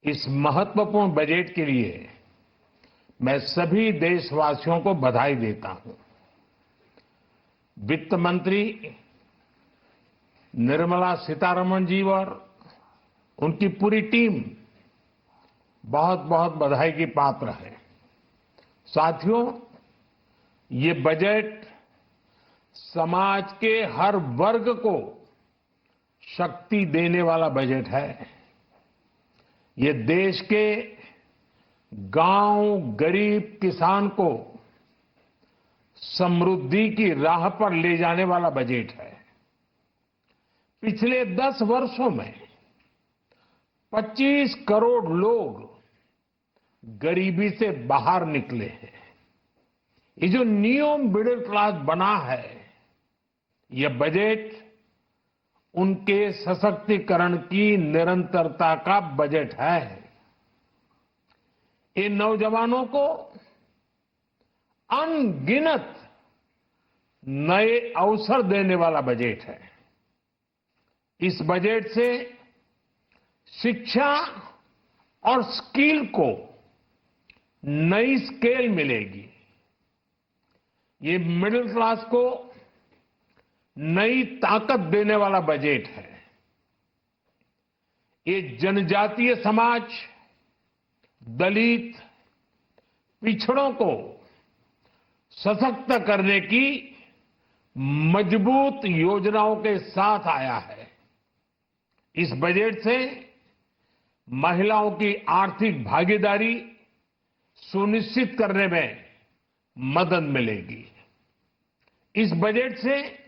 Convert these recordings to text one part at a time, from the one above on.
इस महत्वपूर्ण बजट के लिए मैं सभी देशवासियों को बधाई देता हूं। वित्त मंत्री निर्मला सीतारमण जी और उनकी पूरी टीम बहुत बहुत बधाई की पात्र है। साथियों, ये बजट समाज के हर वर्ग को शक्ति देने वाला बजट है। ये देश के गांव, गरीब किसान को समृद्धि की राह पर ले जाने वाला बजट है। पिछले 10 वर्षों में 25 करोड़ लोग गरीबी से बाहर निकले हैं। ये जो न्यू मिडिल क्लास बना है, यह बजट उनके सशक्तिकरण की निरंतरता का बजट है। ये नौजवानों को अनगिनत नए अवसर देने वाला बजट है। इस बजट से शिक्षा और स्किल को नई स्केल मिलेगी। ये मिडिल क्लास को नई ताकत देने वाला बजट है। ये जनजातीय समाज, दलित, पिछड़ों को सशक्त करने की मजबूत योजनाओं के साथ आया है। इस बजट से महिलाओं की आर्थिक भागीदारी सुनिश्चित करने में मदद मिलेगी। इस बजट से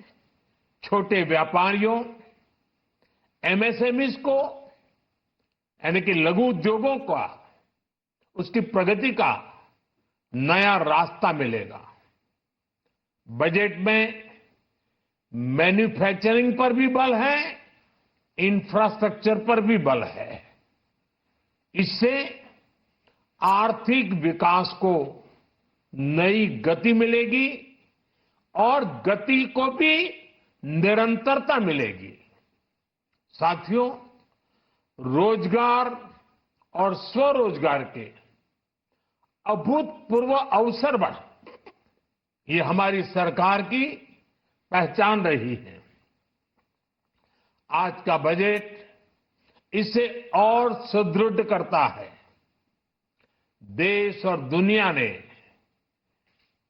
छोटे व्यापारियों, एमएसएमईज को यानी कि लघु उद्योगों का उसकी प्रगति का नया रास्ता मिलेगा। बजट में मैन्युफैक्चरिंग पर भी बल है, इंफ्रास्ट्रक्चर पर भी बल है। इससे आर्थिक विकास को नई गति मिलेगी और गति को भी निरंतरता मिलेगी। साथियों, रोजगार और स्वरोजगार के अभूतपूर्व अवसर बढ़ ये हमारी सरकार की पहचान रही है। आज का बजट इसे और सुदृढ़ करता है। देश और दुनिया ने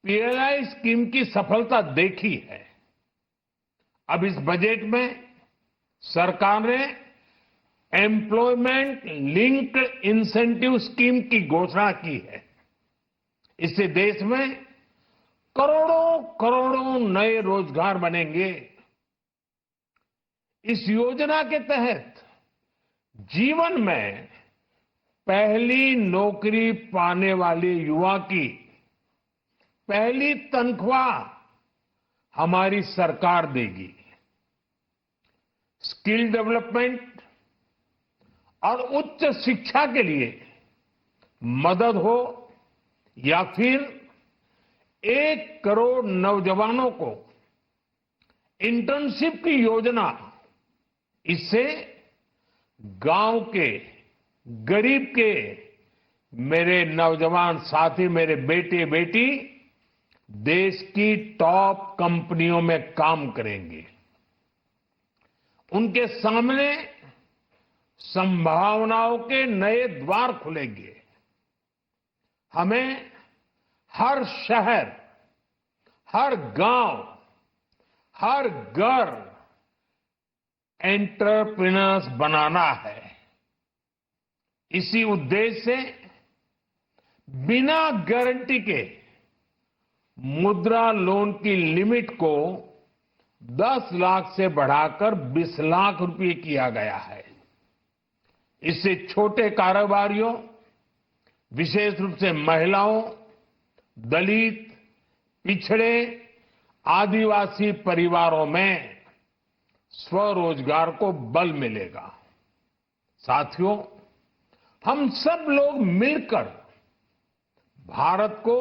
पीएलआई स्कीम की सफलता देखी है। अब इस बजट में सरकार ने एम्प्लॉयमेंट लिंक्ड इंसेंटिव स्कीम की घोषणा की है। इससे देश में करोड़ों करोड़ों नए रोजगार बनेंगे। इस योजना के तहत जीवन में पहली नौकरी पाने वाले युवा की पहली तनख्वाह हमारी सरकार देगी। स्किल डेवलपमेंट और उच्च शिक्षा के लिए मदद हो या फिर 1 करोड़ नौजवानों को इंटर्नशिप की योजना, इससे गांव के, गरीब के मेरे नौजवान साथी, मेरे बेटे बेटी देश की टॉप कंपनियों में काम करेंगे। उनके सामने संभावनाओं के नए द्वार खुलेंगे। हमें हर शहर, हर गांव, हर घर एंटरप्रेन्योर्स बनाना है। इसी उद्देश्य से बिना गारंटी के मुद्रा लोन की लिमिट को 10 लाख से बढ़ाकर 20 लाख रुपए किया गया है। इससे छोटे कारोबारियों, विशेष रूप से महिलाओं, दलित, पिछड़े, आदिवासी परिवारों में स्वरोजगार को बल मिलेगा। साथियों, हम सब लोग मिलकर भारत को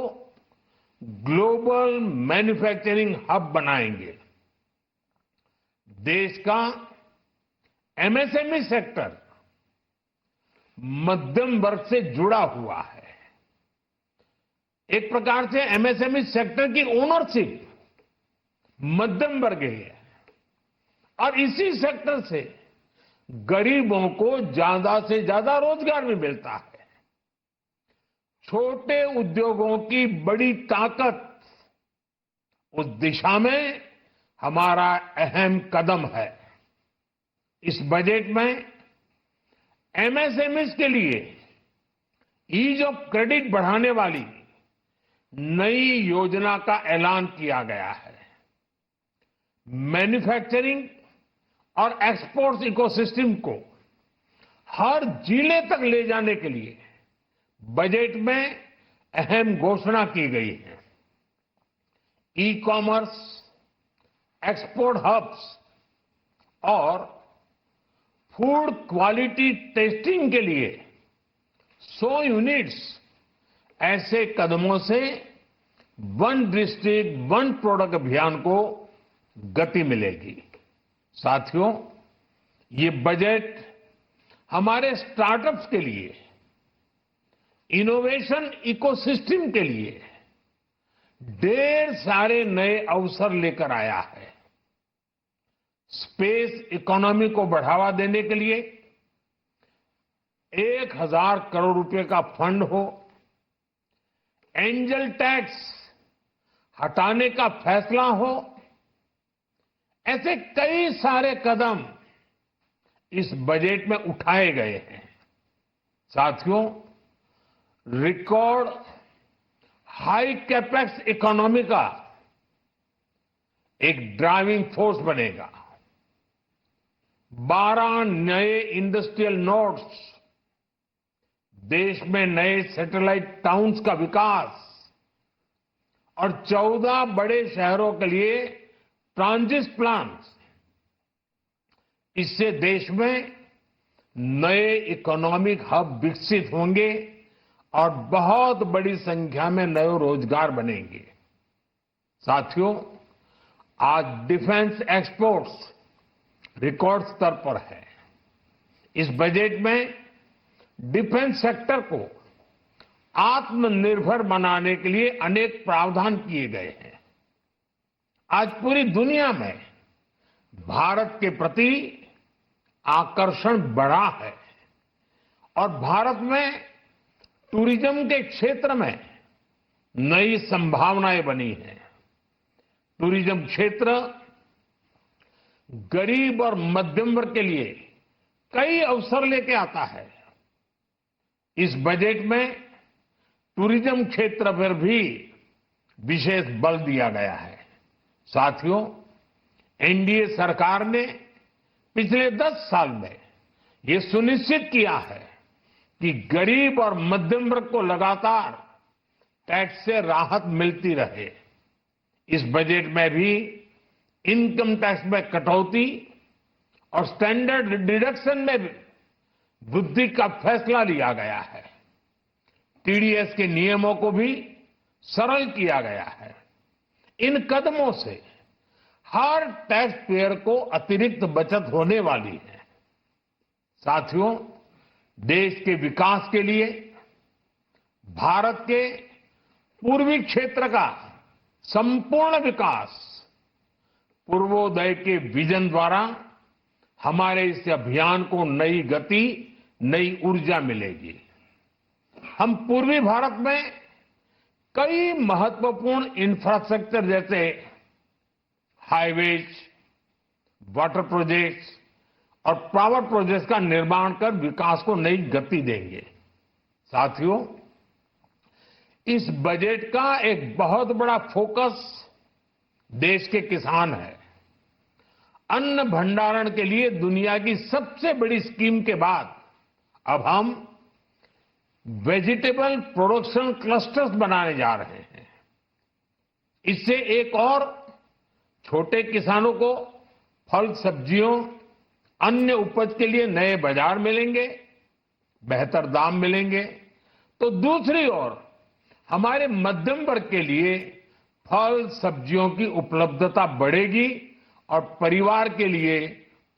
ग्लोबल मैन्युफैक्चरिंग हब बनाएंगे। देश का एमएसएमई सेक्टर मध्यम वर्ग से जुड़ा हुआ है। एक प्रकार से एमएसएमई सेक्टर की ओनरशिप मध्यम वर्ग है और इसी सेक्टर से गरीबों को ज्यादा से ज्यादा रोजगार भी मिलता है। छोटे उद्योगों की बड़ी ताकत उस दिशा में हमारा अहम कदम है। इस बजट में एमएसएमईज के लिए ईज ऑफ क्रेडिट बढ़ाने वाली नई योजना का ऐलान किया गया है। मैन्युफैक्चरिंग और एक्सपोर्ट्स इकोसिस्टम को हर जिले तक ले जाने के लिए बजट में अहम घोषणा की गई है। ई कॉमर्स, एक्सपोर्ट हब्स और फूड क्वालिटी टेस्टिंग के लिए 100 यूनिट्स, ऐसे कदमों से वन डिस्ट्रिक्ट वन प्रोडक्ट अभियान को गति मिलेगी। साथियों, ये बजट हमारे स्टार्टअप्स के लिए, इनोवेशन इकोसिस्टम के लिए ढेर सारे नए अवसर लेकर आया है। स्पेस इकोनॉमी को बढ़ावा देने के लिए 1000 करोड़ रुपए का फंड हो, एंजल टैक्स हटाने का फैसला हो, ऐसे कई सारे कदम इस बजट में उठाए गए हैं। साथियों, रिकॉर्ड हाई कैपेक्स इकोनॉमी का एक ड्राइविंग फोर्स बनेगा। 12 नए इंडस्ट्रियल नोड्स, देश में नए सैटेलाइट टाउन्स का विकास और 14 बड़े शहरों के लिए ट्रांजिट प्लान, इससे देश में नए इकोनॉमिक हब विकसित होंगे और बहुत बड़ी संख्या में नए रोजगार बनेंगे। साथियों, आज डिफेंस एक्सपोर्ट्स रिकॉर्ड स्तर पर है। इस बजट में डिफेंस सेक्टर को आत्मनिर्भर बनाने के लिए अनेक प्रावधान किए गए हैं। आज पूरी दुनिया में भारत के प्रति आकर्षण बढ़ा है और भारत में टूरिज्म के क्षेत्र में नई संभावनाएं बनी हैं। टूरिज्म क्षेत्र गरीब और मध्यम वर्ग के लिए कई अवसर लेके आता है। इस बजट में टूरिज्म क्षेत्र पर भी विशेष बल दिया गया है। साथियों, एनडीए सरकार ने पिछले 10 साल में ये सुनिश्चित किया है कि गरीब और मध्यम वर्ग को लगातार टैक्स से राहत मिलती रहे। इस बजट में भी इनकम टैक्स में कटौती और स्टैंडर्ड डिडक्शन में भी वृद्धि का फैसला लिया गया है। टीडीएस के नियमों को भी सरल किया गया है। इन कदमों से हर टैक्स पेयर को अतिरिक्त बचत होने वाली है। साथियों, देश के विकास के लिए भारत के पूर्वी क्षेत्र का संपूर्ण विकास पूर्वोदय के विजन द्वारा हमारे इस अभियान को नई गति, नई ऊर्जा मिलेगी। हम पूर्वी भारत में कई महत्वपूर्ण इंफ्रास्ट्रक्चर जैसे हाईवेज, वाटर प्रोजेक्ट्स और पावर प्रोजेक्ट्स का निर्माण कर विकास को नई गति देंगे। साथियों, इस बजट का एक बहुत बड़ा फोकस देश के किसान है। अन्न भंडारण के लिए दुनिया की सबसे बड़ी स्कीम के बाद अब हम वेजिटेबल प्रोडक्शन क्लस्टर्स बनाने जा रहे हैं। इससे एक और छोटे किसानों को फल, सब्जियों, अन्य उपज के लिए नए बाजार मिलेंगे, बेहतर दाम मिलेंगे। तो दूसरी ओर हमारे मध्यम वर्ग के लिए फल, सब्जियों की उपलब्धता बढ़ेगी और परिवार के लिए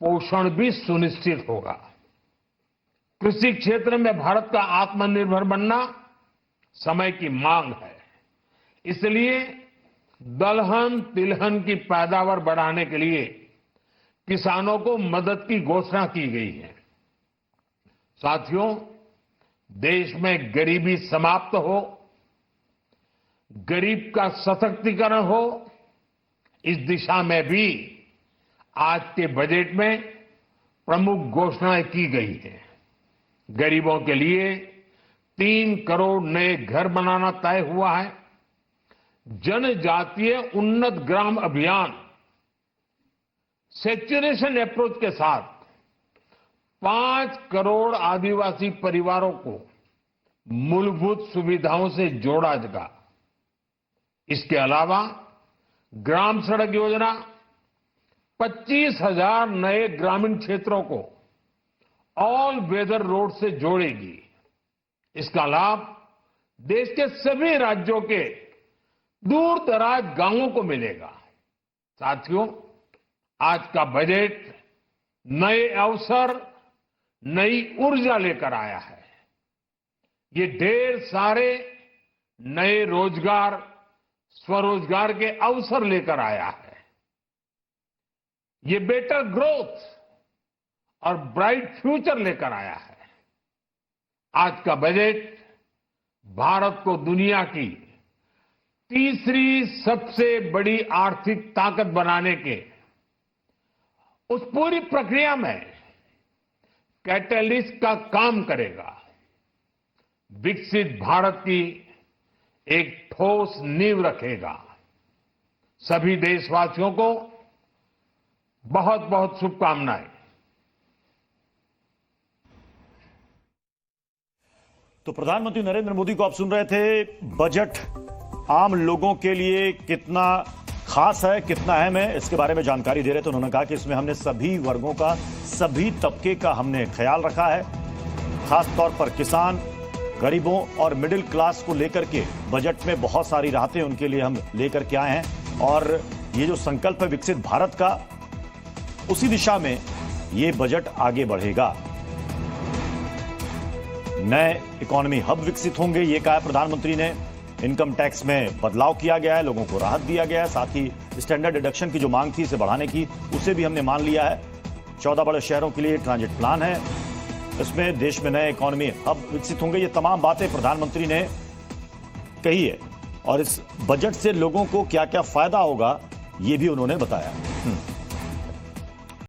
पोषण भी सुनिश्चित होगा। कृषि क्षेत्र में भारत का आत्मनिर्भर बनना समय की मांग है। इसलिए दलहन तिलहन की पैदावार बढ़ाने के लिए किसानों को मदद की घोषणा की गई है। साथियों, देश में गरीबी समाप्त हो, गरीब का सशक्तिकरण हो, इस दिशा में भी आज के बजट में प्रमुख घोषणाएं की गई हैं। गरीबों के लिए 3 करोड़ नए घर बनाना तय हुआ है। जनजातीय उन्नत ग्राम अभियान सैचुरेशन अप्रोच के साथ 5 करोड़ आदिवासी परिवारों को मूलभूत सुविधाओं से जोड़ा जाएगा। इसके अलावा ग्राम सड़क योजना 25,000 नए ग्रामीण क्षेत्रों को ऑल वेदर रोड से जोड़ेगी। इसका लाभ देश के सभी राज्यों के दूर दराज गांवों को मिलेगा। साथियों, आज का बजट नए अवसर, नई ऊर्जा लेकर आया है। ये ढेर सारे नए रोजगार, स्वरोजगार के अवसर लेकर आया है। ये बेटर ग्रोथ और ब्राइट फ्यूचर लेकर आया है। आज का बजट भारत को दुनिया की तीसरी सबसे बड़ी आर्थिक ताकत बनाने के उस पूरी प्रक्रिया में कैटलिस्ट का काम करेगा। विकसित भारत की एक ठोस नींव रखेगा। सभी देशवासियों को बहुत बहुत शुभकामनाएं। तो प्रधानमंत्री नरेंद्र मोदी को आप सुन रहे थे। बजट आम लोगों के लिए कितना खास है, कितना अहम है, इसके बारे में जानकारी दे रहे थे। उन्होंने कहा कि इसमें हमने सभी वर्गों का, सभी तबके का हमने ख्याल रखा है। खास तौर पर किसान, गरीबों और मिडिल क्लास को लेकर के बजट में बहुत सारी राहतें उनके लिए हम लेकर के आए हैं। और ये जो संकल्प है विकसित भारत का, उसी दिशा में ये बजट आगे बढ़ेगा। नए इकोनॉमी हब विकसित होंगे, ये कहा प्रधानमंत्री ने। इनकम टैक्स में बदलाव किया गया है, लोगों को राहत दिया गया है। साथ ही स्टैंडर्ड डिडक्शन की जो मांग थी इसे बढ़ाने की, उसे भी हमने मान लिया है। 14 बड़े शहरों के लिए ट्रांजिट प्लान है। इसमें देश में नए इकोनॉमी हब विकसित होंगे। ये तमाम बातें प्रधानमंत्री ने कही है। और इस बजट से लोगों को क्या क्या फायदा होगा, ये भी उन्होंने बताया।